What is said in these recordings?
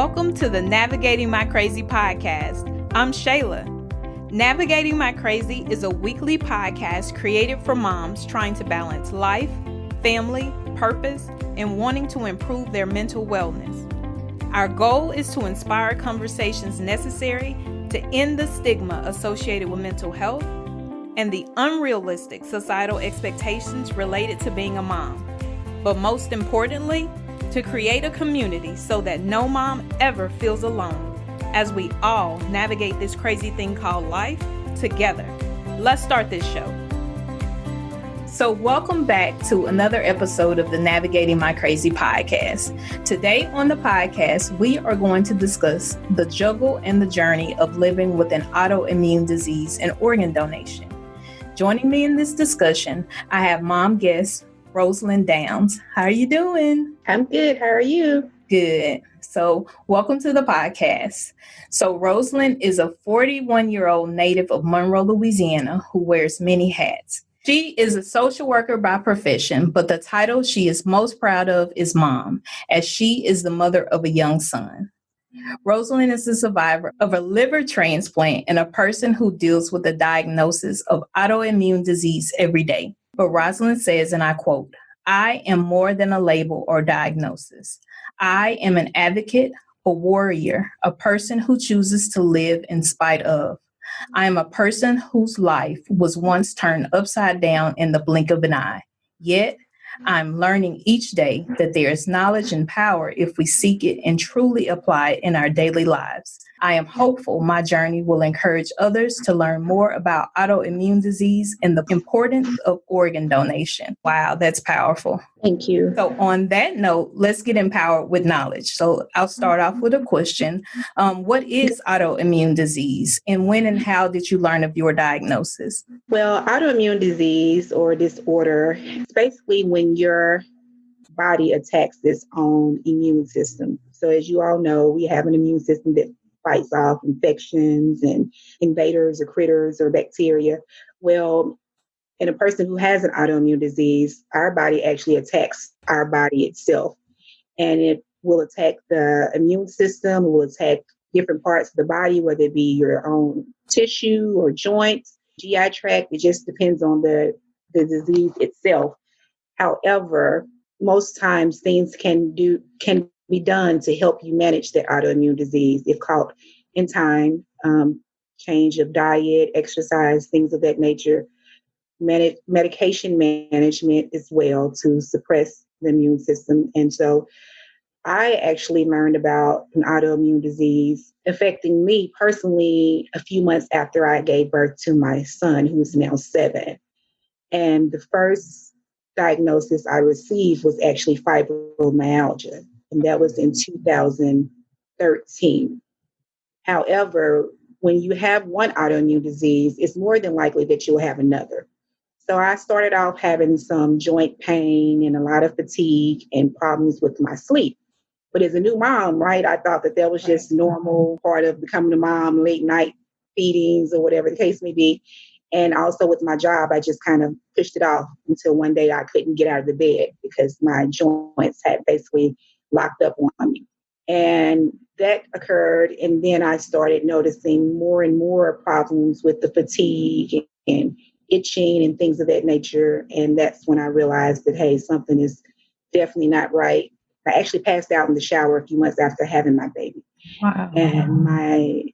Welcome to the Navigating My Crazy podcast. I'm Shayla. Navigating My Crazy is a weekly podcast created for moms trying to balance life, family, purpose, and wanting to improve their mental wellness. Our goal is to inspire conversations necessary to end the stigma associated with mental health and the unrealistic societal expectations related to being a mom. But most importantly, to create a community so that no mom ever feels alone as we all navigate this crazy thing called life together. Let's start this show. So welcome back to another episode of the Navigating My Crazy podcast. Today on the podcast, we are going to discuss the juggle and the journey of living with an autoimmune disease and organ donation. Joining me in this discussion, I have mom guest Rosalind Downs. How are you doing? I'm good. How are you? Good. So welcome to the podcast. So Rosalind is a 41-year-old native of Monroe, Louisiana, who wears many hats. She is a social worker by profession, but the title she is most proud of is mom, as she is the mother of a young son. Rosalind is a survivor of a liver transplant and a person who deals with the diagnosis of autoimmune disease every day. But Rosalind says, and I quote, "I am more than a label or diagnosis. I am an advocate, a warrior, a person who chooses to live in spite of. I am a person whose life was once turned upside down in the blink of an eye. Yet, I'm learning each day that there is knowledge and power if we seek it and truly apply it in our daily lives. I am hopeful my journey will encourage others to learn more about autoimmune disease and the importance of organ donation." Wow, that's powerful. Thank you. So on that note, let's get empowered with knowledge. So I'll start off with a question. What is autoimmune disease, and when and how did you learn of your diagnosis? Well, autoimmune disease or disorder is basically when your body attacks its own immune system. So as you all know, we have an immune system that fights off infections and invaders or critters or bacteria. Well, in a person who has an autoimmune disease, our body actually attacks our body itself. And it will attack the immune system, it will attack different parts of the body, whether it be your own tissue or joints, GI tract. It just depends on the disease itself. However, most times things can be done to help you manage the autoimmune disease. If caught in time, change of diet, exercise, things of that nature, medication management as well to suppress the immune system. And so I actually learned about an autoimmune disease affecting me personally a few months after I gave birth to my son, who's now 7. And the first diagnosis I received was actually fibromyalgia, and that was in 2013. However, when you have one autoimmune disease, it's more than likely that you'll have another. So I started off having some joint pain and a lot of fatigue and problems with my sleep. But as a new mom, right, I thought that was just normal part of becoming a mom, late night feedings or whatever the case may be. And also with my job, I just kind of pushed it off until one day I couldn't get out of the bed because my joints had basically locked up on me. And that occurred. And then I started noticing more and more problems with the fatigue and itching and things of that nature. And that's when I realized that, hey, something is definitely not right. I actually passed out in the shower a few months after having my baby. Wow. And my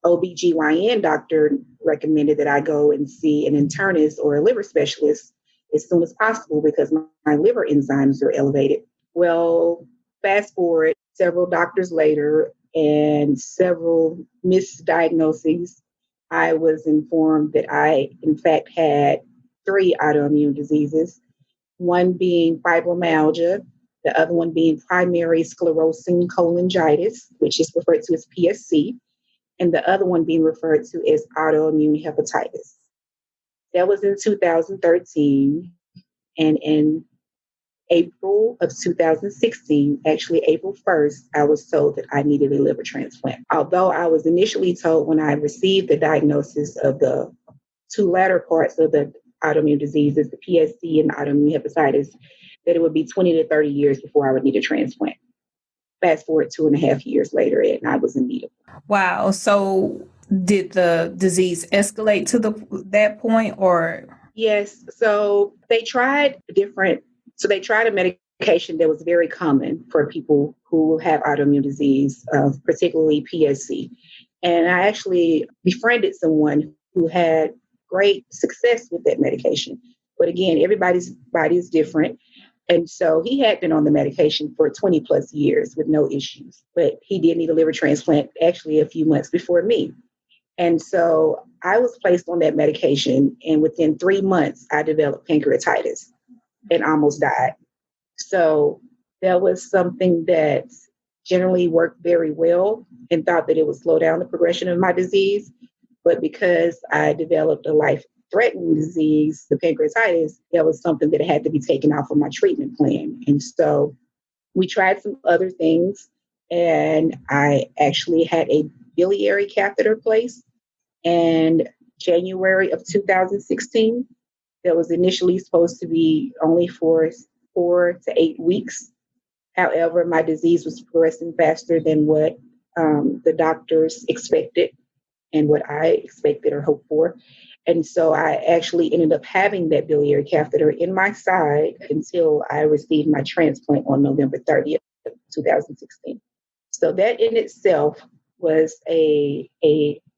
OBGYN doctor recommended that I go and see an internist or a liver specialist as soon as possible because my liver enzymes are elevated. Well, fast forward several doctors later and several misdiagnoses, I was informed that I, in fact, had 3 autoimmune diseases, one being fibromyalgia, the other one being primary sclerosing cholangitis, which is referred to as PSC, and the other one being referred to as autoimmune hepatitis. That was in 2013. And in April of 2016, actually April 1st, I was told that I needed a liver transplant. Although I was initially told when I received the diagnosis of the 2 latter parts of the autoimmune diseases, the PSC and the autoimmune hepatitis, that it would be 20 to 30 years before I would need a transplant. fast forward 2.5 years later, and I was in need of. Wow. So did the disease escalate to that point, or? Yes. So they tried a medication that was very common for people who have autoimmune disease, particularly PSC. And I actually befriended someone who had great success with that medication. But again, everybody's body is different. And so he had been on the medication for 20 plus years with no issues, but he did need a liver transplant actually a few months before me. And so I was placed on that medication, and within 3 months, I developed pancreatitis and almost died. So that was something that generally worked very well and thought that it would slow down the progression of my disease. But because I developed a life-threatening disease, the pancreatitis, that was something that had to be taken off of my treatment plan. And so we tried some other things, and I actually had a biliary catheter placed in January of 2016. That was initially supposed to be only for 4 to 8 weeks. However, my disease was progressing faster than what the doctors expected and what I expected or hoped for. And so I actually ended up having that biliary catheter in my side until I received my transplant on November 30th, 2016. So that in itself was a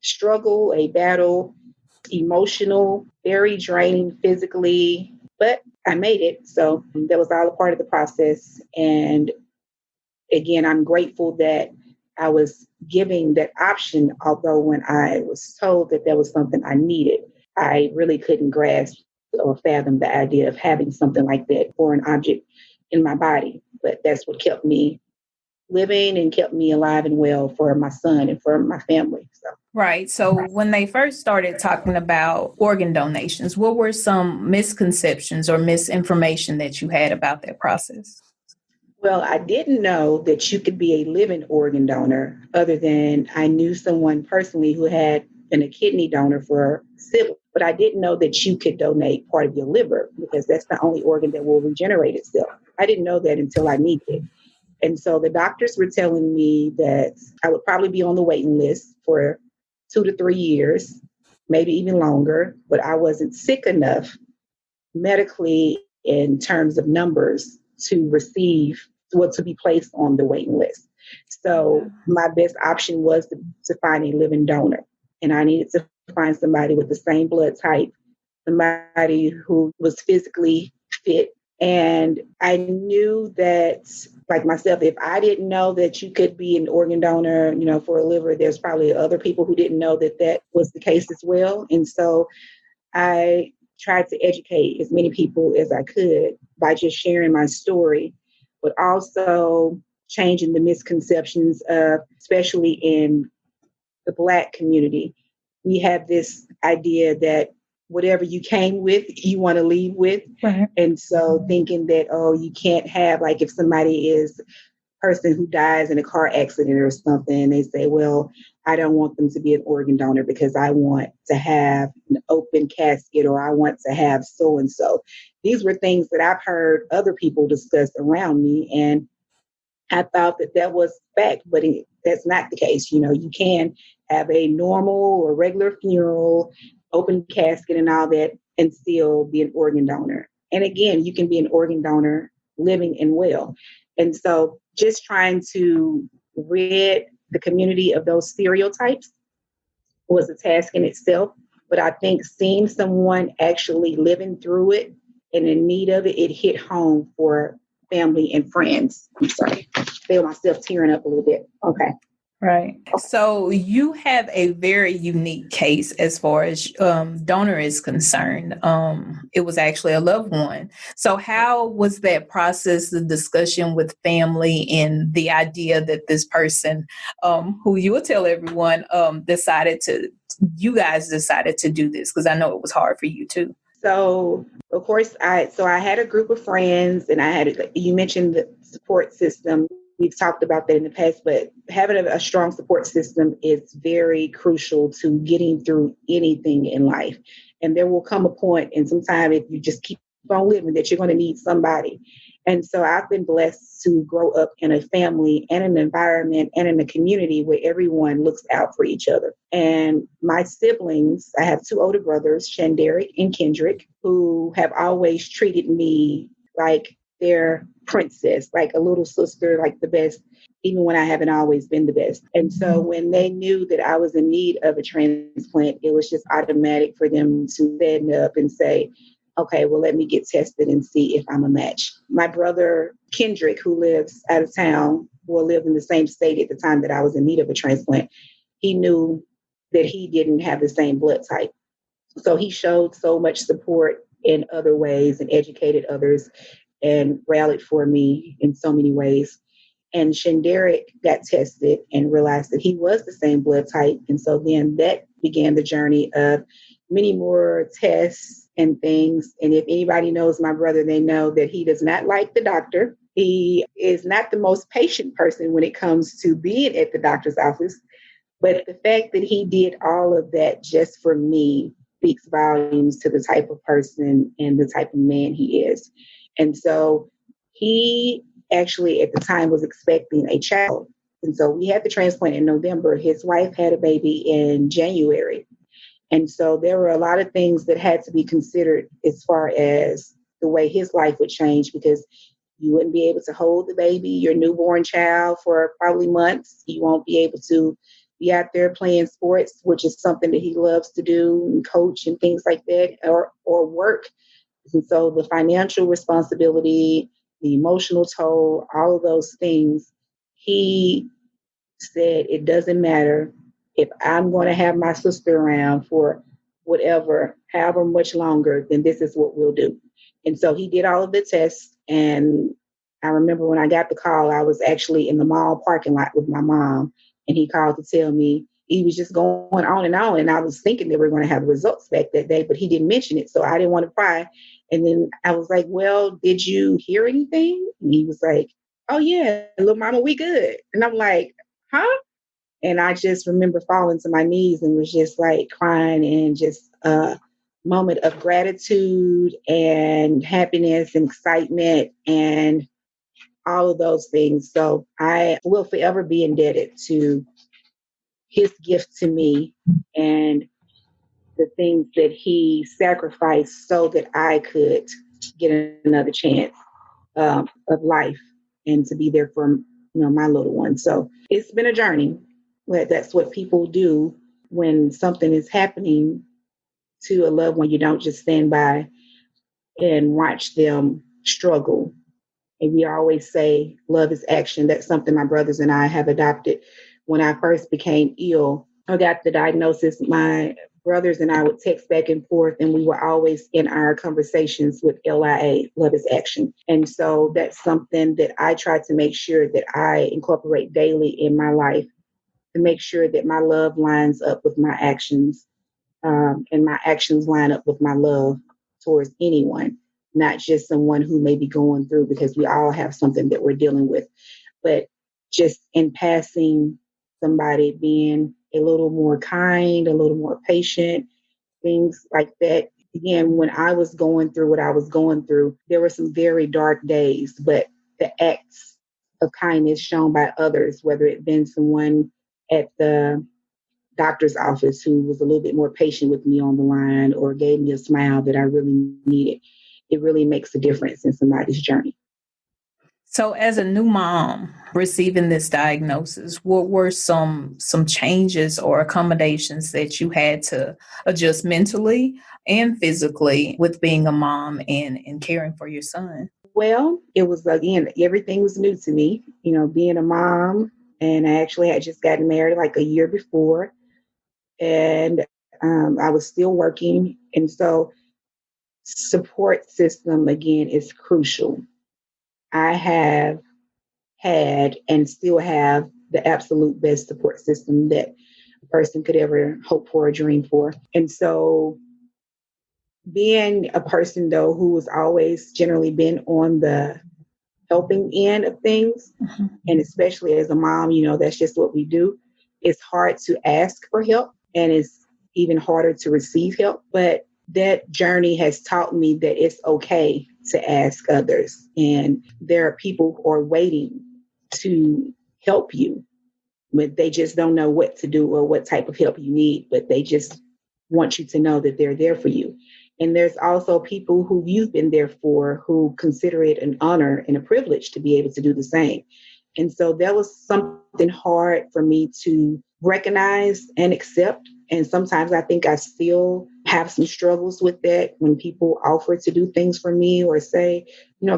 struggle, a battle, emotional, very draining physically, but I made it. So that was all a part of the process. And again, I'm grateful that I was giving that option, although when I was told that was something I needed, I really couldn't grasp or fathom the idea of having something like that for an object in my body. But that's what kept me living and kept me alive and well for my son and for my family. So. Right. So when they first started talking about organ donations, what were some misconceptions or misinformation that you had about that process? Well, I didn't know that you could be a living organ donor, other than I knew someone personally who had been a kidney donor for sibling, but I didn't know that you could donate part of your liver because that's the only organ that will regenerate itself. I didn't know that until I needed it. And so the doctors were telling me that I would probably be on the waiting list for 2 to 3 years, maybe even longer, but I wasn't sick enough medically in terms of numbers to to be placed on the waiting list. So my best option was to find a living donor. And I needed to find somebody with the same blood type, somebody who was physically fit. And I knew that, like myself, if I didn't know that you could be an organ donor, for a liver, there's probably other people who didn't know that was the case as well. And so I tried to educate as many people as I could by just sharing my story, but also changing the misconceptions of, especially in the Black community, we have this idea that whatever you came with, you want to leave with. Right. And so thinking that, you can't have, like if somebody is a person who dies in a car accident or something, they say, well, I don't want them to be an organ donor because I want to have an open casket or I want to have so-and-so. These were things that I've heard other people discuss around me. And I thought that was fact, but that's not the case. You can have a normal or regular funeral, open casket and all that, and still be an organ donor. And again, you can be an organ donor living and well. And so just trying to rid the community of those stereotypes was a task in itself. But I think seeing someone actually living through it and in need of it, it hit home for family and friends. I'm sorry. I feel myself tearing up a little bit. Okay. Right. So you have a very unique case as far as donor is concerned. It was actually a loved one. So how was that process, the discussion with family and the idea that this person, who you will tell everyone, you guys decided to do this? Because I know it was hard for you too. So, of course, I had a group of friends, and you mentioned the support system. We've talked about that in the past, but having a strong support system is very crucial to getting through anything in life. And there will come a point, and sometime if you just keep on living, that you're going to need somebody. And so I've been blessed to grow up in a family and an environment and in a community where everyone looks out for each other. And my siblings, I have two older brothers, Shanderick and Kendrick, who have always treated me like their princess, like a little sister, like the best, even when I haven't always been the best. And so when they knew that I was in need of a transplant, it was just automatic for them to stand up and say, okay, well, let me get tested and see if I'm a match. My brother, Kendrick, who lives out of town, lived in the same state at the time that I was in need of a transplant, he knew that he didn't have the same blood type. So he showed so much support in other ways and educated others and rallied for me in so many ways. And Shanderick got tested and realized that he was the same blood type. And so then that began the journey of many more tests and things. And if anybody knows my brother, they know that he does not like the doctor. He is not the most patient person when it comes to being at the doctor's office. But the fact that he did all of that just for me speaks volumes to the type of person and the type of man he is. And so he actually at the time was expecting a child. And so we had the transplant in November. His wife had a baby in January. And so there were a lot of things that had to be considered as far as the way his life would change, because you wouldn't be able to hold the baby, your newborn child, for probably months. You won't be able to be out there playing sports, which is something that he loves to do, and coach and things like that, or work. And so the financial responsibility, the emotional toll, all of those things, he said, it doesn't matter if I'm going to have my sister around for whatever, however much longer, then this is what we'll do. And so he did all of the tests. And I remember when I got the call, I was actually in the mall parking lot with my mom, and he called to tell me he was just going on and on. And I was thinking they were going to have results back that day, but he didn't mention it. So I didn't want to pry. And then I was like, well, did you hear anything? And he was like, oh yeah, little mama, we good. And I'm like, huh? And I just remember falling to my knees and was just like crying, and just a moment of gratitude and happiness and excitement and all of those things. So I will forever be indebted to his gift to me and the things that he sacrificed so that I could get another chance of life and to be there for my little one. So it's been a journey. But that's what people do when something is happening to a loved one. You don't just stand by and watch them struggle. And we always say love is action. That's something my brothers and I have adopted. When I first became ill, I got the diagnosis. My brothers and I would text back and forth, and we were always in our conversations with LIA, love is action. And so that's something that I try to make sure that I incorporate daily in my life, to make sure that my love lines up with my actions, and my actions line up with my love towards anyone, not just someone who may be going through, because we all have something that we're dealing with, but just in passing, somebody being a little more kind, a little more patient, things like that. Again, when I was going through what I was going through, there were some very dark days, but the acts of kindness shown by others, whether it been someone at the doctor's office who was a little bit more patient with me on the line, or gave me a smile that I really needed, it really makes a difference in somebody's journey. So as a new mom receiving this diagnosis, what were some changes or accommodations that you had to adjust mentally and physically with being a mom and caring for your son? Well, it was, again, everything was new to me, being a mom. And I actually had just gotten married like a year before. And I was still working. And so support system, again, is crucial. I have had and still have the absolute best support system that a person could ever hope for or dream for. And so being a person, though, who has always generally been on the helping end of things, and especially as a mom, that's just what we do. It's hard to ask for help, and it's even harder to receive help. But that journey has taught me that it's okay to ask others. And there are people who are waiting to help you, but they just don't know what to do or what type of help you need, but they just want you to know that they're there for you. And there's also people who you've been there for who consider it an honor and a privilege to be able to do the same. And so that was something hard for me to recognize and accept. And sometimes I think I still have some struggles with that when people offer to do things for me or say,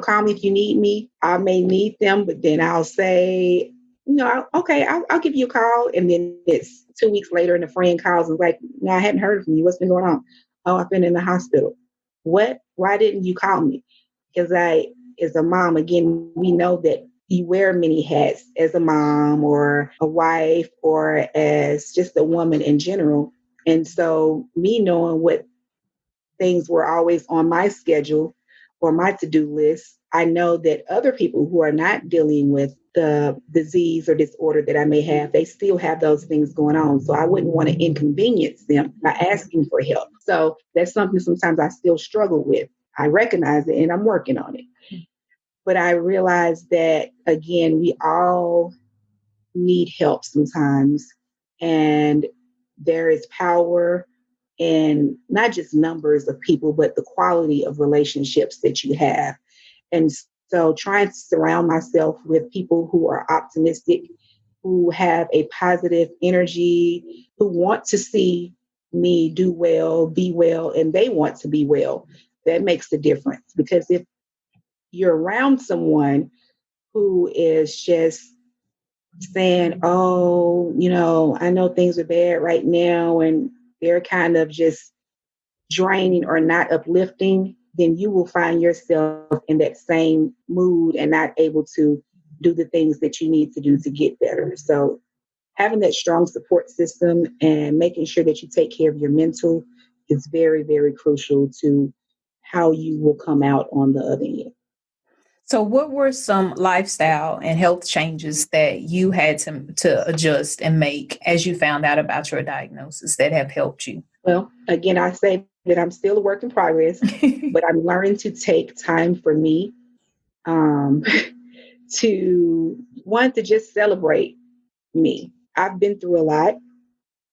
call me if you need me. I may need them, but then I'll say, okay, I'll give you a call. And then it's 2 weeks later and a friend calls and like, no, I hadn't heard from you. What's been going on? Oh, I've been in the hospital. What? Why didn't you call me? Because as a mom, again, we know that you wear many hats as a mom or a wife or as just a woman in general. And so me knowing what things were always on my schedule or my to-do list, I know that other people who are not dealing with the disease or disorder that I may have, they still have those things going on. So I wouldn't want to inconvenience them by asking for help. So that's something sometimes I still struggle with. I recognize it and I'm working on it. But I realize that, again, we all need help sometimes. And there is power in not just numbers of people, but the quality of relationships that you have. And so trying to surround myself with people who are optimistic, who have a positive energy, who want to see me do well, be well, and they want to be well. That makes the difference. Because if you're around someone who is just saying, oh, I know things are bad right now, and they're kind of just draining or not uplifting, then you will find yourself in that same mood and not able to do the things that you need to do to get better. So having that strong support system and making sure that you take care of your mental is very, very crucial to how you will come out on the other end. So what were some lifestyle and health changes that you had to adjust and make as you found out about your diagnosis that have helped you? Well, again, I say that I'm still a work in progress, but I'm learning to take time for me, um, to want to just celebrate me. I've been through a lot.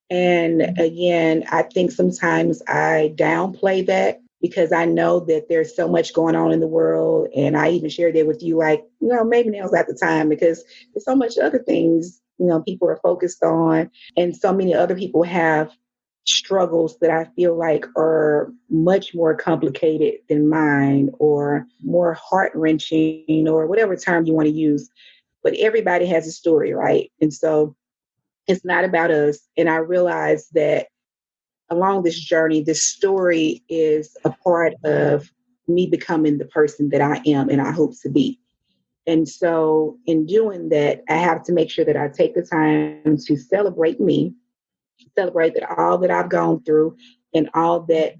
And again, I think sometimes I downplay that because I know that there's so much going on in the world. And I even shared that with you, like, maybe now's not the time because there's so much other things, people are focused on. And so many other people have struggles that I feel like are much more complicated than mine or more heart wrenching or whatever term you want to use. But everybody has a story, right? And so it's not about us. And I realized that along this journey, this story is a part of me becoming the person that I am and I hope to be. And so in doing that, I have to make sure that I take the time to celebrate me, celebrate that all that I've gone through and all that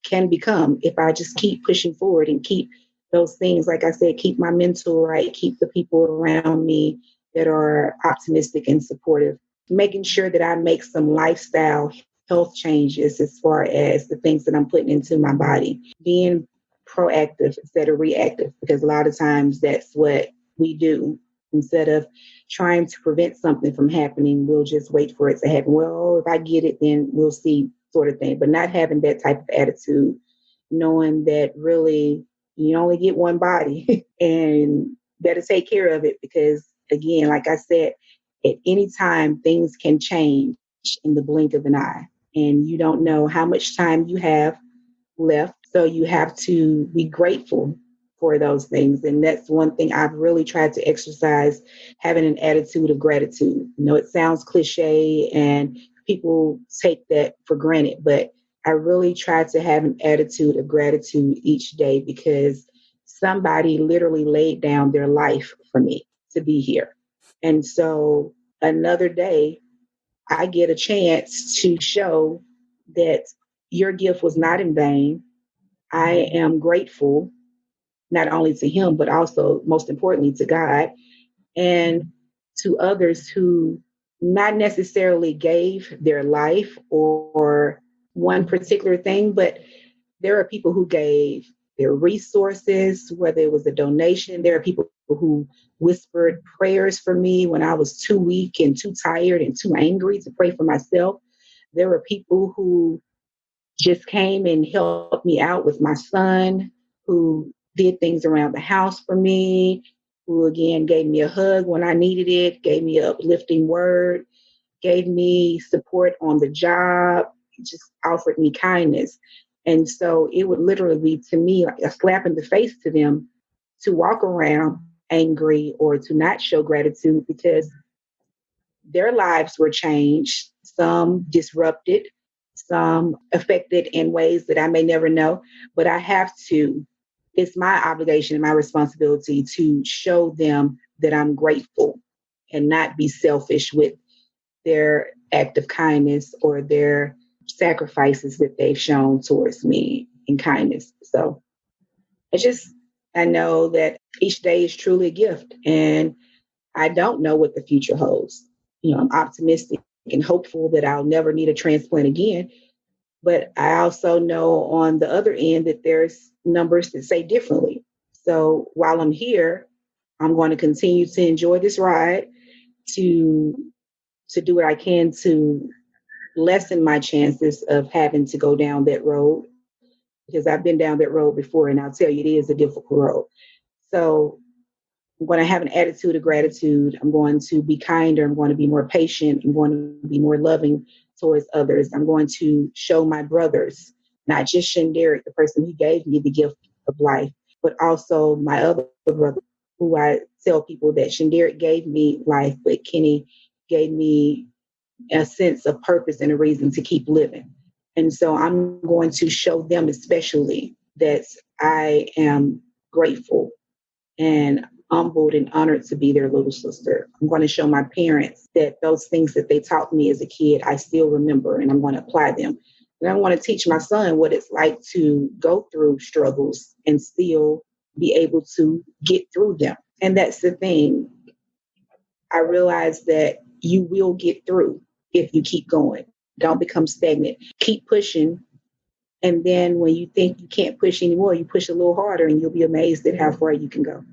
can become if I just keep pushing forward and keep those things, like I said, keep my mental right, keep the people around me that are optimistic and supportive, making sure that I make some lifestyle health changes as far as the things that I'm putting into my body, being proactive instead of reactive, because a lot of times that's what we do. Instead of trying to prevent something from happening, we'll just wait for it to happen. Well, if I get it, then we'll see, sort of thing. But not having that type of attitude, knowing that really you only get one body and better take care of it because, again, like I said, at any time, things can change in the blink of an eye. And you don't know how much time you have left. So you have to be grateful for those things. And that's one thing I've really tried to exercise, having an attitude of gratitude. It sounds cliche and people take that for granted, but I really try to have an attitude of gratitude each day because somebody literally laid down their life for me to be here. And so another day, I get a chance to show that your gift was not in vain. I am grateful not only to him, but also most importantly to God and to others who not necessarily gave their life or one particular thing, but there are people who gave their resources, whether it was a donation. There are people who whispered prayers for me when I was too weak and too tired and too angry to pray for myself. There were people who just came and helped me out with my son, who did things around the house for me, who again gave me a hug when I needed it, gave me an uplifting word, gave me support on the job, just offered me kindness. And so it would literally be to me like a slap in the face to them to walk around angry or to not show gratitude because their lives were changed, some disrupted, some affected in ways that I may never know. But I have to, it's my obligation and my responsibility to show them that I'm grateful and not be selfish with their act of kindness or their sacrifices that they've shown towards me in kindness. So I know that each day is truly a gift and I don't know what the future holds. I'm optimistic and hopeful that I'll never need a transplant again. But I also know on the other end that there's numbers that say differently. So while I'm here, I'm going to continue to enjoy this ride, to do what I can to lessen my chances of having to go down that road because I've been down that road before and I'll tell you it is a difficult road. So I'm going to have an attitude of gratitude. I'm going to be kinder. I'm going to be more patient. I'm going to be more loving towards others. I'm going to show my brothers, not just Shanderic, the person who gave me the gift of life, but also my other brother, who I tell people that Shanderic gave me life, but Kenny gave me a sense of purpose and a reason to keep living. And so I'm going to show them especially that I am grateful and humbled and honored to be their little sister. I'm going to show my parents that those things that they taught me as a kid, I still remember and I'm going to apply them. And I want to teach my son what it's like to go through struggles and still be able to get through them. And that's the thing. I realize that you will get through if you keep going. Don't become stagnant. Keep pushing. And then when you think you can't push anymore, you push a little harder and you'll be amazed at how far you can go.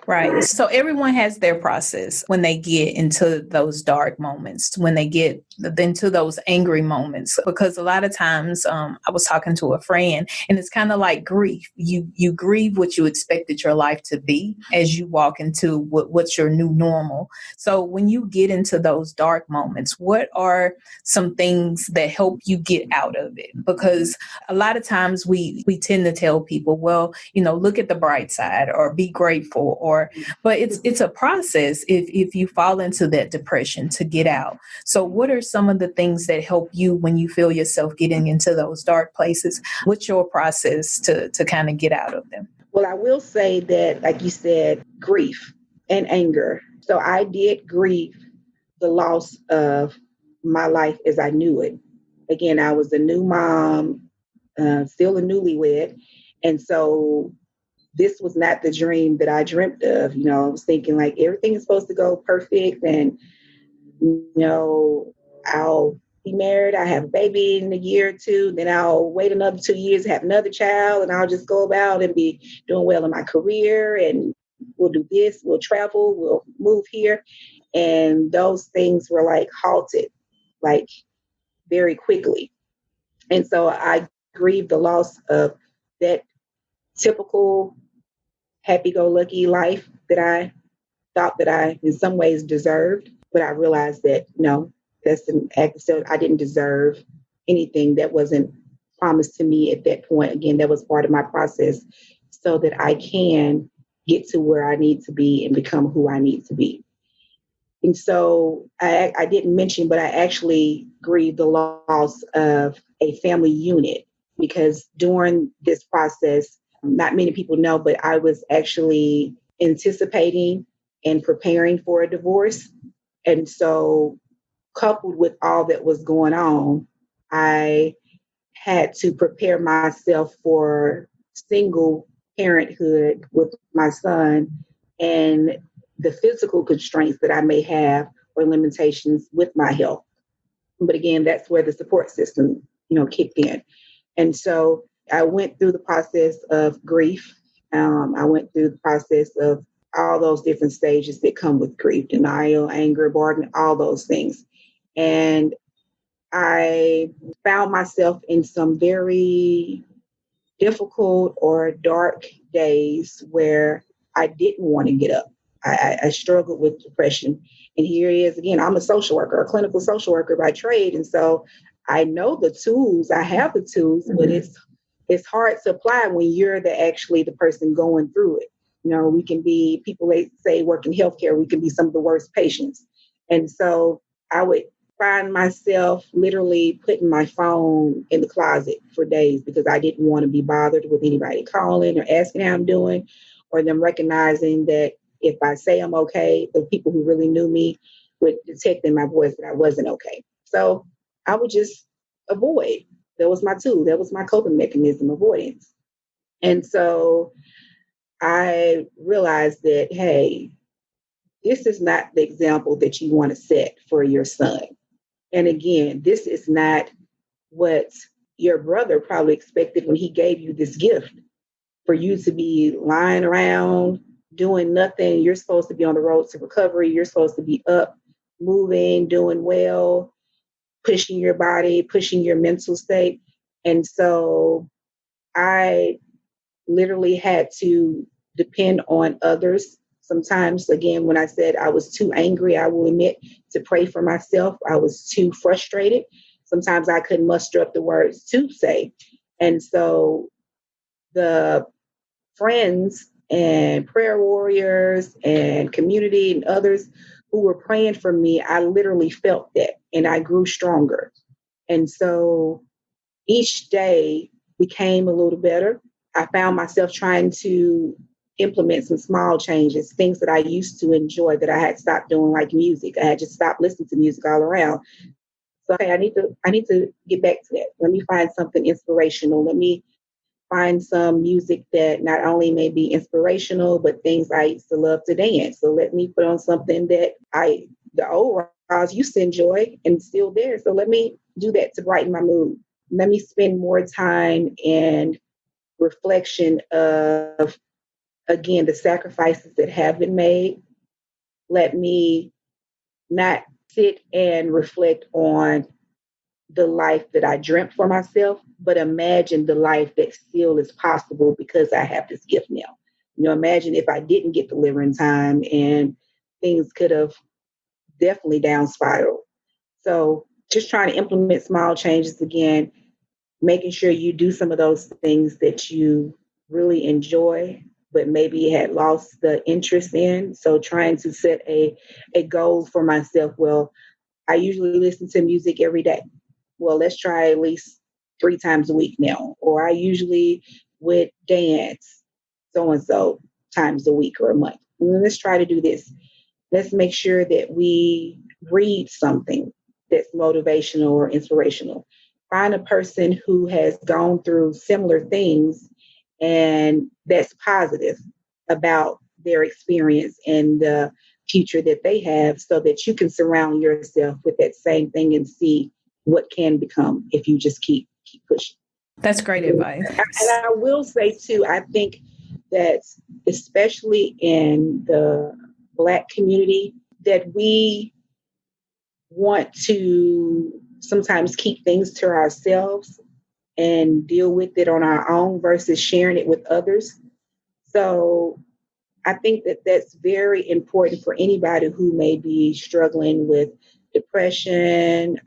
Right. So everyone has their process when they get into those dark moments, when they get into those angry moments, because a lot of times I was talking to a friend and it's kind of like grief. You grieve what you expected your life to be as you walk into what's your new normal. So when you get into those dark moments, what are some things that help you get out of it? Because a lot of times we tend to tell people, well, look at the bright side or be grateful but it's a process if you fall into that depression to get out. So what are some of the things that help you when you feel yourself getting into those dark places? What's your process to kind of get out of them? Well, I will say that, like you said, grief and anger. So I did grieve the loss of my life as I knew it. Again, I was a new mom, still a newlywed. And so this was not the dream that I dreamt of. I was thinking like everything is supposed to go perfect and, I'll be married. I have a baby in a year or two. Then I'll wait another 2 years, have another child, and I'll just go about and be doing well in my career. And we'll do this, we'll travel, we'll move here. And those things were like halted, like very quickly. And so I grieved the loss of that typical happy-go-lucky life that I thought that I, in some ways, deserved. But I realized that, no, that's an act of self. I didn't deserve anything that wasn't promised to me at that point. Again, that was part of my process so that I can get to where I need to be and become who I need to be. And so I didn't mention, but I actually grieved the loss of a family unit because during this process, not many people know, but I was actually anticipating and preparing for a divorce. And so coupled with all that was going on, I had to prepare myself for single parenthood with my son and the physical constraints that I may have or limitations with my health. But again, that's where the support system kicked in. And so I went through the process of grief. I went through the process of all those different stages that come with grief, denial, anger, bargaining, all those things. And I found myself in some very difficult or dark days where I didn't want to get up. I struggled with depression. And here it is again. I'm a social worker, a clinical social worker by trade. And so I know the tools, I have the tools, but it's hard to apply when you're actually the person going through it. We can be, people they say work in healthcare, we can be some of the worst patients. And so I would find myself literally putting my phone in the closet for days because I didn't want to be bothered with anybody calling or asking how I'm doing, or them recognizing that if I say I'm okay, the people who really knew me would detect in my voice that I wasn't okay. So I would just avoid. That was my tool. That was my coping mechanism, avoidance. And so I realized that, hey, this is not the example that you want to set for your son. And again, this is not what your brother probably expected when he gave you this gift, for you to be lying around, doing nothing. You're supposed to be on the road to recovery. You're supposed to be up, moving, doing well, pushing your body, pushing your mental state. And so I literally had to depend on others. Sometimes, again, when I said I was too angry, I will admit, to pray for myself. I was too frustrated. Sometimes I couldn't muster up the words to say. And so the friends and prayer warriors and community and others who were praying for me, I literally felt that and I grew stronger. And so each day became a little better. I found myself trying to implement some small changes, things that I used to enjoy that I had stopped doing, like music. I had just stopped listening to music all around. So okay, I need to get back to that. Let me find something inspirational. Let me find some music that not only may be inspirational, but things I used to love to dance. So let me put on something that the old Roz used to enjoy and still there. So let me do that to brighten my mood. Let me spend more time in reflection of, again, the sacrifices that have been made. Let me not sit and reflect on the life that I dreamt for myself, but imagine the life that still is possible because I have this gift now. Imagine if I didn't get the liver in time and things could have definitely down spiraled. So just trying to implement small changes again, making sure you do some of those things that you really enjoy, but maybe had lost the interest in. So trying to set a goal for myself. Well, I usually listen to music every day. Well, let's try at least 3 times a week now. Or I usually would dance so-and-so times a week or a month. And let's try to do this. Let's make sure that we read something that's motivational or inspirational. Find a person who has gone through similar things and that's positive about their experience and the future that they have, so that you can surround yourself with that same thing and see what can become if you just keep pushing. That's great advice. And I will say too, I think that especially in the Black community, that we want to sometimes keep things to ourselves and deal with it on our own versus sharing it with others. So I think that that's very important for anybody who may be struggling with depression,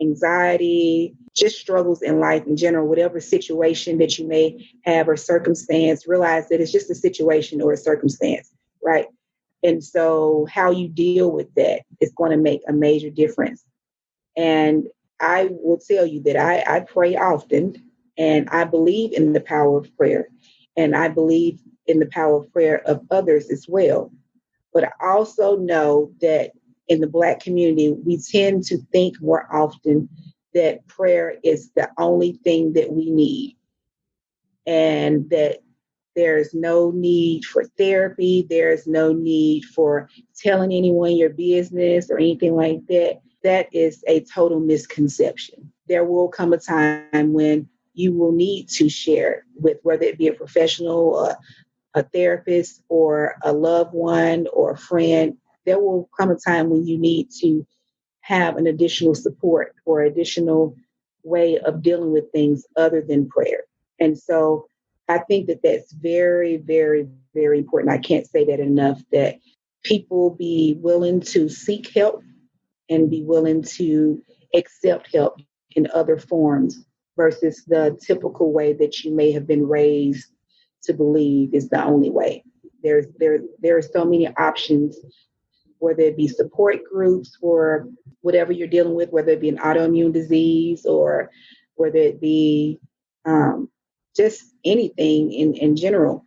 anxiety, just struggles in life in general, whatever situation that you may have or circumstance. Realize that it's just a situation or a circumstance, right? And so how you deal with that is going to make a major difference. And I will tell you that I pray often, and I believe in the power of prayer, and I believe in the power of prayer of others as well. But I also know that in the Black community, we tend to think more often that prayer is the only thing that we need, and that there's no need for therapy. There's no need for telling anyone your business or anything like that. that is a total misconception. There will come a time when you will need to share with, whether it be a professional, or a therapist, or a loved one, or a friend. There will come a time when you need to have an additional support or additional way of dealing with things other than prayer. And so I think that that's very, very, very important. I can't say that enough, that people be willing to seek help and be willing to accept help in other forms versus the typical way that you may have been raised to believe is the only way. There are so many options, whether it be support groups for whatever you're dealing with, whether it be an autoimmune disease or whether it be just anything in general,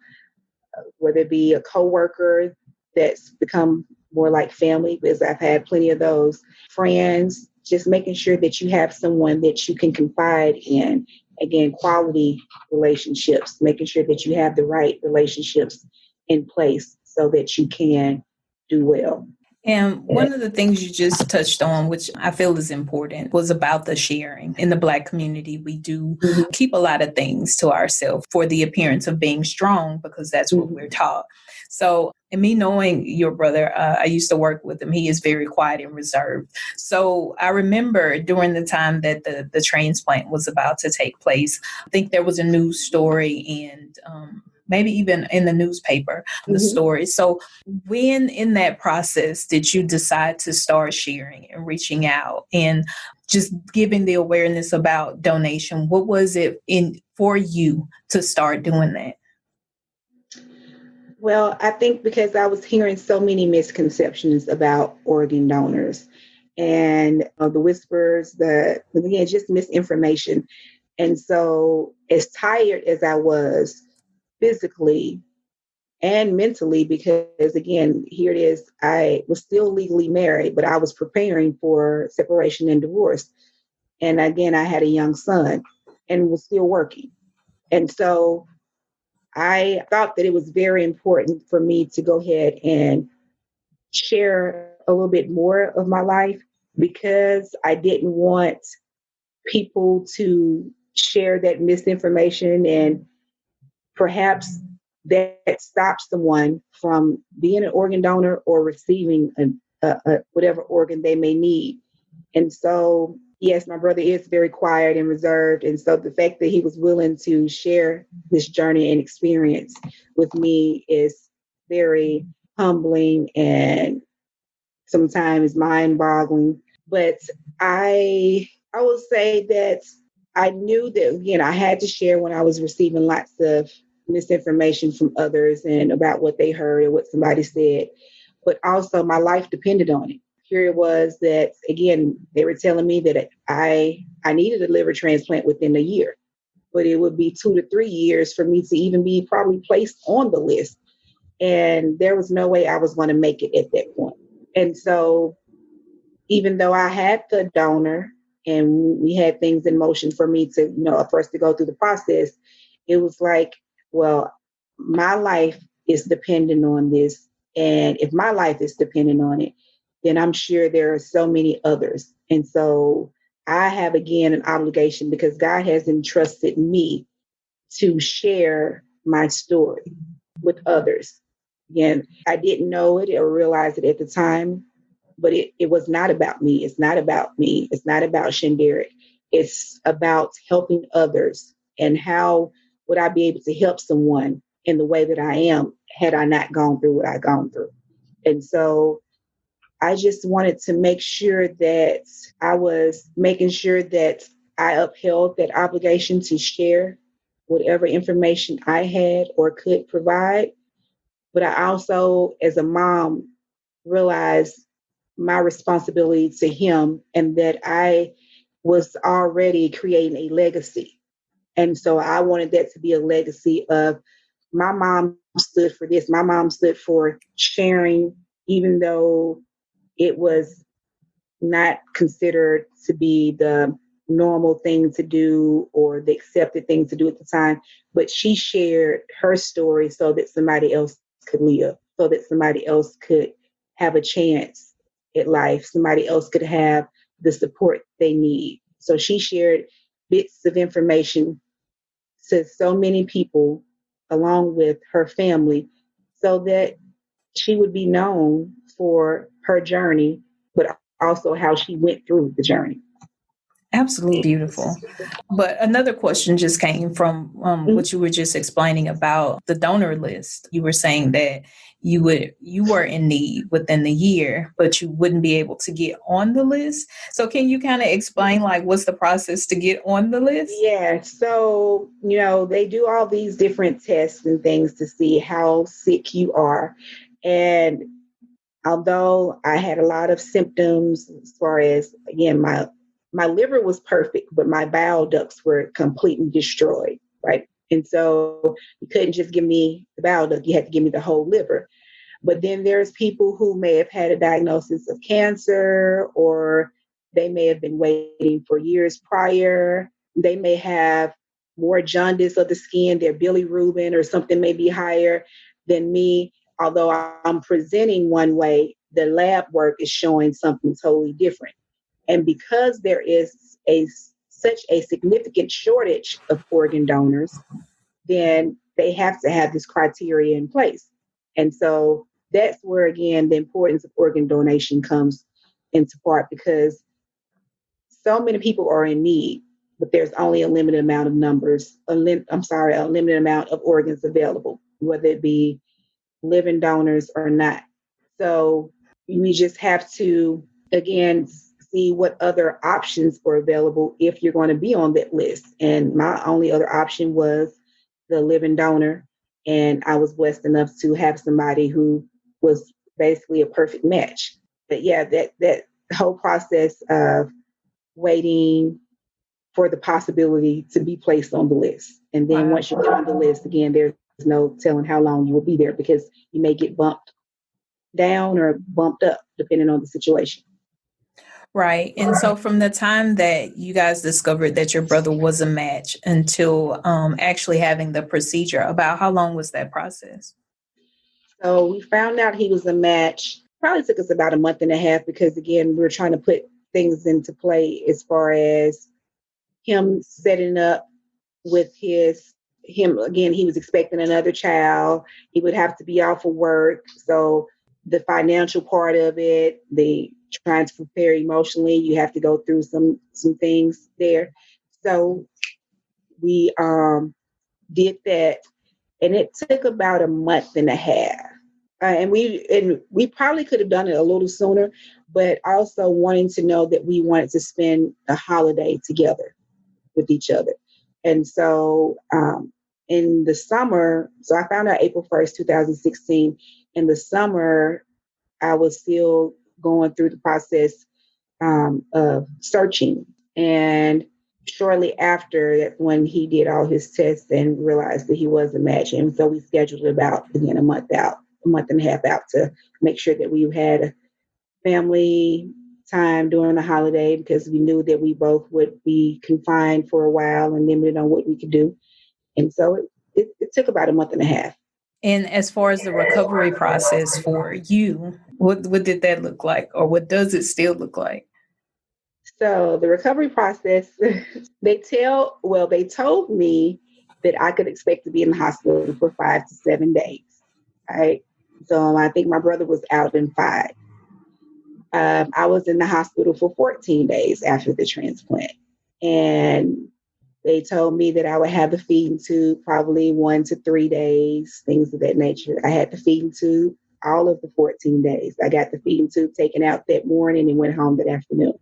whether it be a coworker that's become more like family, because I've had plenty of those, friends, just making sure that you have someone that you can confide in. Again, quality relationships, making sure that you have the right relationships in place so that you can do well. And one of the things you just touched on, which I feel is important, was about the sharing. In the Black community, we do keep a lot of things to ourselves for the appearance of being strong, because that's what we're taught. So, and me knowing your brother, I used to work with him. He is very quiet and reserved. So I remember during the time that the transplant was about to take place, I think there was a news story and maybe even in the newspaper, the story. So when in that process did you decide to start sharing and reaching out and just giving the awareness about donation? What was it in for you to start doing that? Well, I think because I was hearing so many misconceptions about organ donors and the whispers, again, just misinformation. And so, as tired as I was physically and mentally, because again, here it is, I was still legally married, but I was preparing for separation and divorce. And again, I had a young son and was still working. And so I thought that it was very important for me to go ahead and share a little bit more of my life, because I didn't want people to share that misinformation, and perhaps that stops someone from being an organ donor or receiving whatever organ they may need. And so, yes, my brother is very quiet and reserved. And so the fact that he was willing to share this journey and experience with me is very humbling and sometimes mind-boggling. But I will say that I knew that, again, I had to share when I was receiving lots of misinformation from others and about what they heard or what somebody said. But also my life depended on it. Here it was that, again, they were telling me that I needed a liver transplant within a year, but it would be 2 to 3 years for me to even be probably placed on the list. And there was no way I was going to make it at that point. And so even though I had the donor and we had things in motion for me to, for us to go through the process, it was like, well, my life is dependent on this. And if my life is dependent on it, then I'm sure there are so many others. And so I have, again, an obligation, because God has entrusted me to share my story with others. Again, I didn't know it or realize it at the time, but it was not about me. It's not about me. It's not about Shenderick. It's about helping others. And how would I be able to help someone in the way that I am had I not gone through what I've gone through? And so I just wanted to make sure that I was making sure that I upheld that obligation to share whatever information I had or could provide. But I also, as a mom, realized my responsibility to him, and that I was already creating a legacy. And so I wanted that to be a legacy of, my mom stood for this. My mom stood for sharing, even though it was not considered to be the normal thing to do or the accepted thing to do at the time. But she shared her story so that somebody else could live, so that somebody else could have a chance at life. Somebody else could have the support they need. So she shared bits of information to so many people along with her family so that she would be known for her journey, but also how she went through the journey. Absolutely beautiful. But another question just came from Mhm. what you were just explaining about the donor list. You were saying that you were in need within the year, but you wouldn't be able to get on the list. So can you kind of explain like what's the process to get on the list? Yeah, so, they do all these different tests and things to see how sick you are. And although I had a lot of symptoms as far as, again, my liver was perfect, but my bile ducts were completely destroyed, right? And so you couldn't just give me the bile duct, you had to give me the whole liver. But then there's people who may have had a diagnosis of cancer, or they may have been waiting for years prior. They may have more jaundice of the skin, their bilirubin or something may be higher than me. Although I'm presenting one way, the lab work is showing something totally different. And because there is such a significant shortage of organ donors, then they have to have this criteria in place. And so that's where, again, the importance of organ donation comes into part, because so many people are in need, but there's only a limited amount of a limited amount of organs available, whether it be living donors or not. So we just have to, again, see what other options are available if you're going to be on that list. And my only other option was the living donor. And I was blessed enough to have somebody who was basically a perfect match. But yeah, that whole process of waiting for the possibility to be placed on the list. And then Wow. once you get on the list, again, there's no telling how long you will be there, because you may get bumped down or bumped up depending on the situation. Right. And so from the time that you guys discovered that your brother was a match until actually having the procedure, about how long was that process? So we found out he was a match. Probably took us about a month and a half, because again, we were trying to put things into play as far as him setting up with him again. He was expecting another child. He would have to be off of work. So the financial part of it, the trying to prepare emotionally, you have to go through some things there. So we did that, and it took about a month and a half. And we probably could have done it a little sooner, but also wanting to know that we wanted to spend a holiday together with each other. And so in the summer, so I found out April 1st, 2016. In the summer, I was still going through the process of searching. And shortly after, that's when he did all his tests and realized that he was a match. And so we scheduled it about, again, a month and a half out, to make sure that we had family time during the holiday, because we knew that we both would be confined for a while and limited on what we could do. And so it took about a month and a half. And as far as the recovery process for you, what did that look like, or what does it still look like? So the recovery process, they told me that I could expect to be in the hospital for 5 to 7 days. Right. So I think my brother was out in 5. I was in the hospital for 14 days after the transplant. And they told me that I would have the feeding tube probably 1 to 3 days, things of that nature. I had the feeding tube all of the 14 days. I got the feeding tube taken out that morning and went home that afternoon.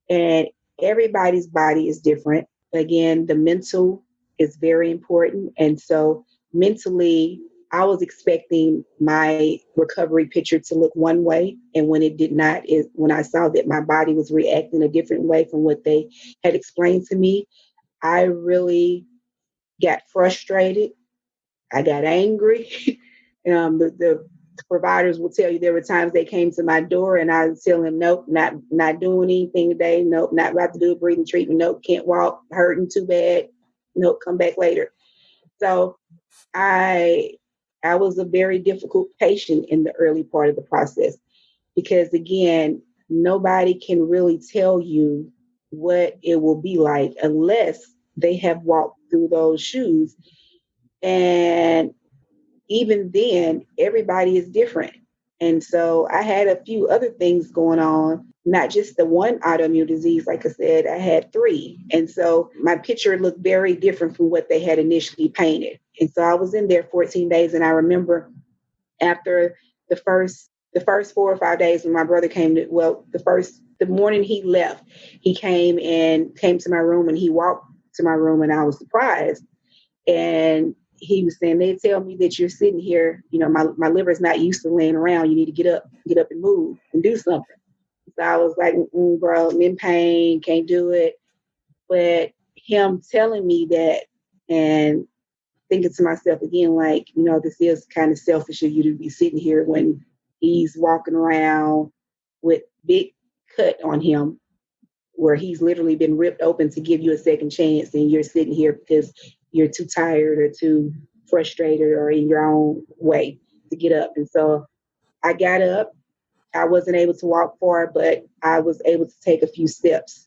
And everybody's body is different. Again, the mental is very important. And so mentally, I was expecting my recovery picture to look one way. And when it did not, is when I saw that my body was reacting a different way from what they had explained to me, I really got frustrated. I got angry. The providers will tell you there were times they came to my door and I would tell them, nope, not doing anything today. Nope, not about to do a breathing treatment. Nope, can't walk, hurting too bad. Nope, come back later. So I was a very difficult patient in the early part of the process, because again, nobody can really tell you what it will be like unless they have walked through those shoes. And even then, everybody is different. And so I had a few other things going on, not just the one autoimmune disease. Like I said, I had three. And so my picture looked very different from what they had initially painted. And so I was in there 14 days. And I remember after the first 4 or 5 days when my brother came the morning he left, he came to my room, and he walked to my room, and I was surprised. And he was saying, they tell me that you're sitting here, my liver's not used to laying around. You need to get up and move and do something. So I was like, bro, I'm in pain, can't do it. But him telling me that and thinking to myself again, like, this is kind of selfish of you to be sitting here when he's walking around with big cut on him where he's literally been ripped open to give you a second chance, and you're sitting here because you're too tired or too frustrated or in your own way to get up. And so I got up. I wasn't able to walk far, but I was able to take a few steps.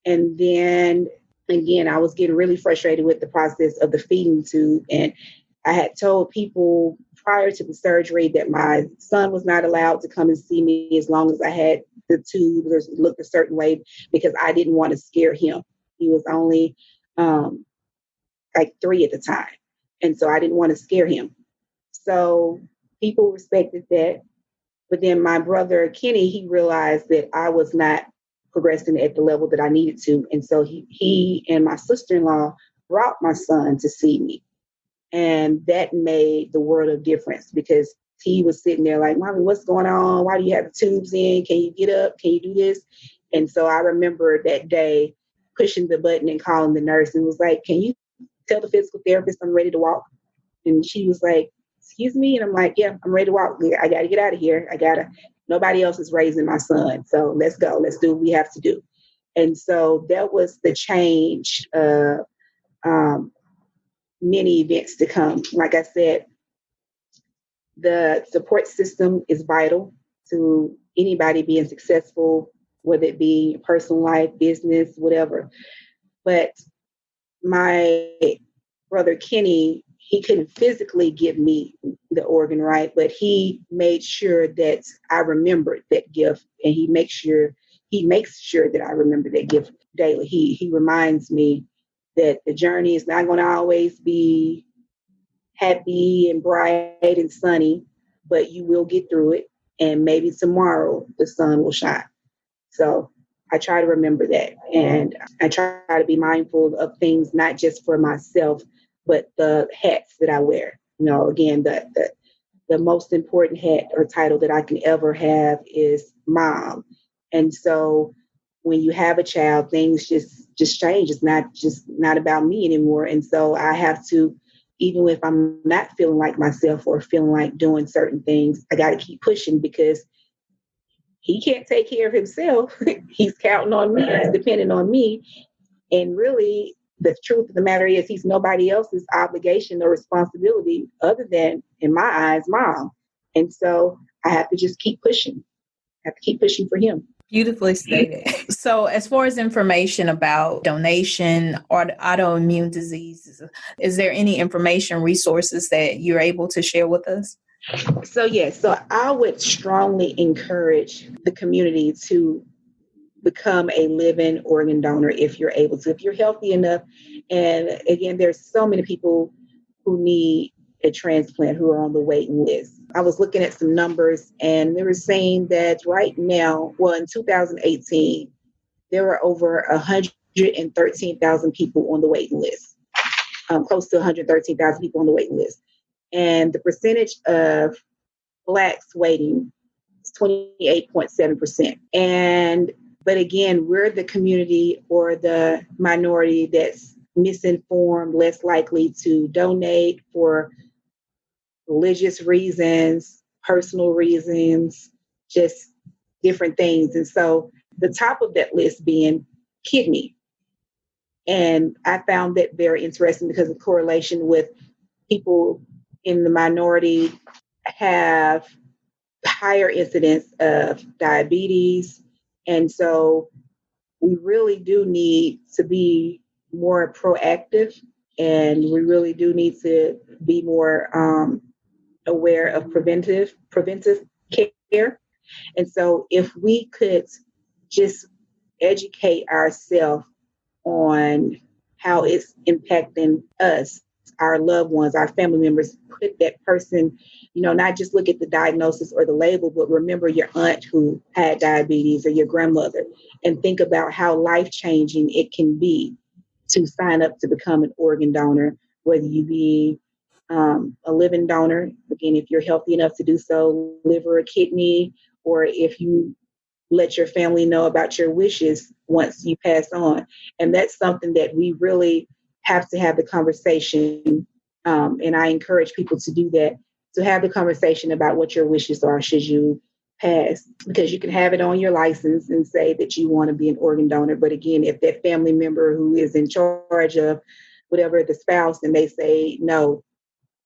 And then again, I was getting really frustrated with the process of the feeding tube. And I had told people prior to the surgery that my son was not allowed to come and see me as long as I had the tube or looked a certain way, because I didn't want to scare him. He was only like 3 at the time. And so I didn't want to scare him. So people respected that. But then my brother, Kenny, he realized that I was not progressing at the level that I needed to. And so he and my sister-in-law brought my son to see me. And that made the world of difference, because he was sitting there like, Mommy, what's going on? Why do you have the tubes in? Can you get up? Can you do this? And so I remember that day pushing the button and calling the nurse and was like, can you tell the physical therapist I'm ready to walk? And she was like, excuse me? And I'm like, yeah, I'm ready to walk. I got to get out of here. Nobody else is raising my son. So let's go. Let's do what we have to do. And so that was the change. Many events to come. Like I said, the support system is vital to anybody being successful, whether it be personal life, business, whatever. But my brother Kenny, he couldn't physically give me the organ, right? But he made sure that I remembered that gift, and he makes sure that I remember that gift daily. He reminds me that the journey is not going to always be happy and bright and sunny, but you will get through it. And maybe tomorrow the sun will shine. So I try to remember that. And I try to be mindful of things, not just for myself, but the hats that I wear. Again, the most important hat or title that I can ever have is mom. And so when you have a child, things just change. It's not about me anymore. And so I have to, even if I'm not feeling like myself or feeling like doing certain things, I got to keep pushing, because he can't take care of himself. He's counting on me. He's depending on me. And really, the truth of the matter is he's nobody else's obligation or responsibility other than, in my eyes, mom. And so I have to just keep pushing. I have to keep pushing for him. Beautifully stated. So as far as information about donation or autoimmune diseases, is there any information resources that you're able to share with us? So I would strongly encourage the community to become a living organ donor if you're able to, if you're healthy enough. And again, there's so many people who need a transplant who are on the waiting list. I was looking at some numbers, and they were saying that right now, in 2018, there were over 113,000 people on the waiting list, close to 113,000 people on the waiting list. And the percentage of Blacks waiting is 28.7%. But again, we're the community or the minority that's misinformed, less likely to donate for religious reasons, personal reasons, just different things. And so the top of that list being kidney. And I found that very interesting because of correlation with people in the minority have higher incidence of diabetes, And so we really do need to be more proactive, and we really do need to be more aware of preventive care. And so if we could just educate ourselves on how it's impacting us, our loved ones, our family members, put that person, not just look at the diagnosis or the label, but remember your aunt who had diabetes or your grandmother, and think about how life-changing it can be to sign up to become an organ donor, whether you be a living donor, again, if you're healthy enough to do so, liver or kidney, or if you let your family know about your wishes once you pass on. And that's something that we really have to have the conversation. And I encourage people to do that, to have the conversation about what your wishes are should you pass, because you can have it on your license and say that you want to be an organ donor. But again, if that family member who is in charge of whatever, the spouse, and they say no,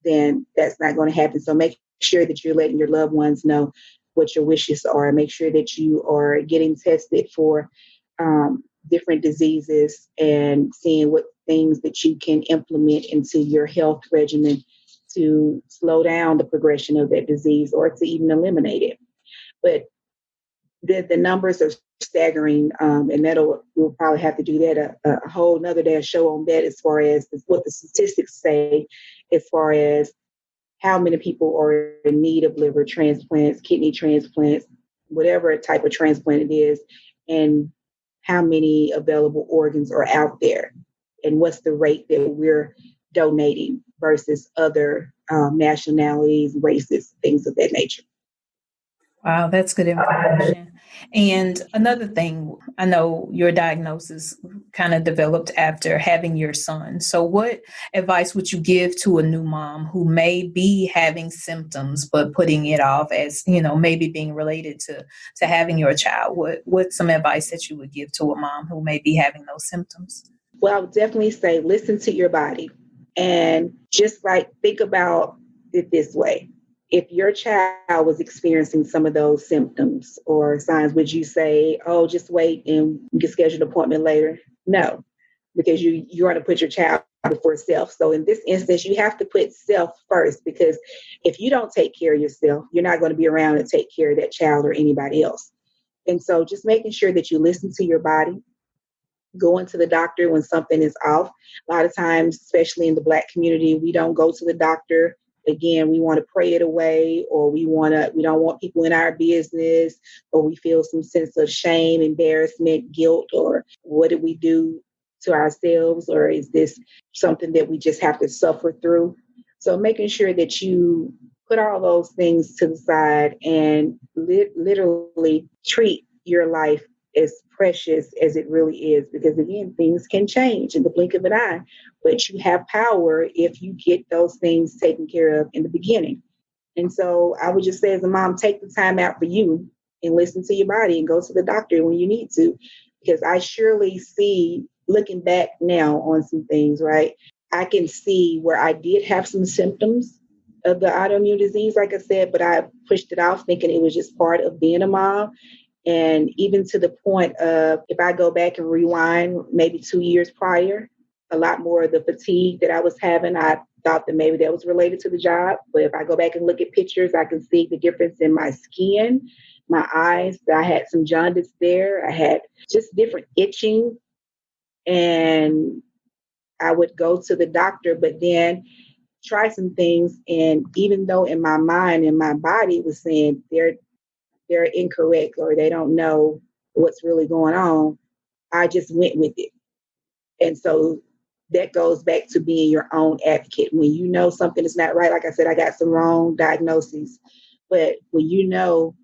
then that's not going to happen. So make sure that you're letting your loved ones know what your wishes are. Make sure that you are getting tested for different diseases and seeing what things that you can implement into your health regimen to slow down the progression of that disease or to even eliminate it. But the numbers are staggering, and we'll probably have to do that a whole nother day show on that, as far as what the statistics say, as far as how many people are in need of liver transplants, kidney transplants, whatever type of transplant it is, and how many available organs are out there, and what's the rate that we're donating versus other nationalities, races, things of that nature. Wow, that's good information. And another thing, I know your diagnosis kind of developed after having your son. So what advice would you give to a new mom who may be having symptoms, but putting it off as, maybe being related to having your child? What's some advice that you would give to a mom who may be having those symptoms? Well, I would definitely say listen to your body, and just think about it this way. If your child was experiencing some of those symptoms or signs, would you say, oh, just wait and you can schedule an appointment later? No, because you're going to put your child before self. So in this instance, you have to put self first, because if you don't take care of yourself, you're not going to be around to take care of that child or anybody else. And so just making sure that you listen to your body, going to the doctor when something is off. A lot of times, especially in the Black community, we don't go to the doctor. Again, we want to pray it away, or we don't want people in our business, or we feel some sense of shame, embarrassment, guilt, or what did we do to ourselves, or is this something that we just have to suffer through? So making sure that you put all those things to the side and literally treat your life as precious as it really is, because again, things can change in the blink of an eye, but you have power if you get those things taken care of in the beginning. And so I would just say, as a mom, take the time out for you and listen to your body and go to the doctor when you need to, because I surely see, looking back now on some things, right, I can see where I did have some symptoms of the autoimmune disease, like I said, but I pushed it off thinking it was just part of being a mom. And even to the point of, if I go back and rewind maybe 2 years prior, a lot more of the fatigue that I was having, I thought that maybe that was related to the job. But if I go back and look at pictures, I can see the difference in my skin, my eyes. I had some jaundice there. I had just different itching. And I would go to the doctor, but then try some things. And even though in my mind and my body was saying they're incorrect or they don't know what's really going on, I just went with it. And so that goes back to being your own advocate. When you know something is not right, like I said, I got some wrong diagnoses, but when you know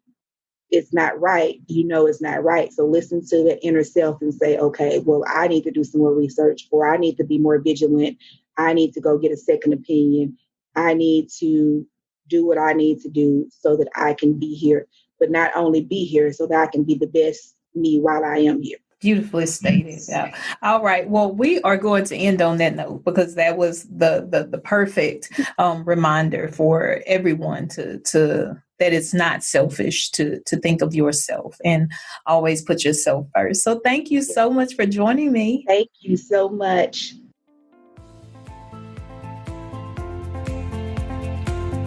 it's not right, you know it's not right. So listen to the inner self and say, okay, well, I need to do some more research, or I need to be more vigilant. I need to go get a second opinion. I need to do what I need to do so that I can be here, but not only be here, so that I can be the best me while I am here. Beautifully stated. Yeah. All right. Well, we are going to end on that note, because that was the perfect reminder for everyone to that it's not selfish to think of yourself and always put yourself first. So thank you so much for joining me. Thank you so much.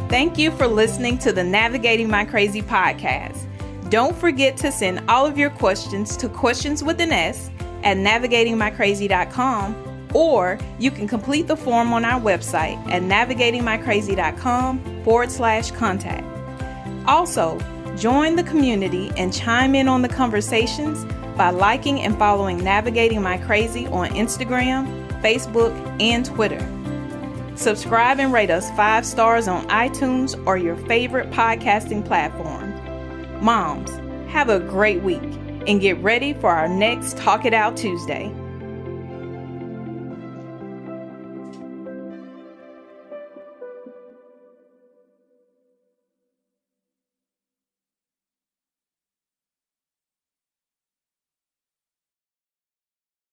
Thank you for listening to the Navigating My Crazy podcast. Don't forget to send all of your questions to questionswithans@navigatingmycrazy.com, or you can complete the form on our website at navigatingmycrazy.com/contact. Also, join the community and chime in on the conversations by liking and following Navigating My Crazy on Instagram, Facebook, and Twitter. Subscribe and rate us 5 stars on iTunes or your favorite podcasting platform. Moms, have a great week and get ready for our next Talk It Out Tuesday.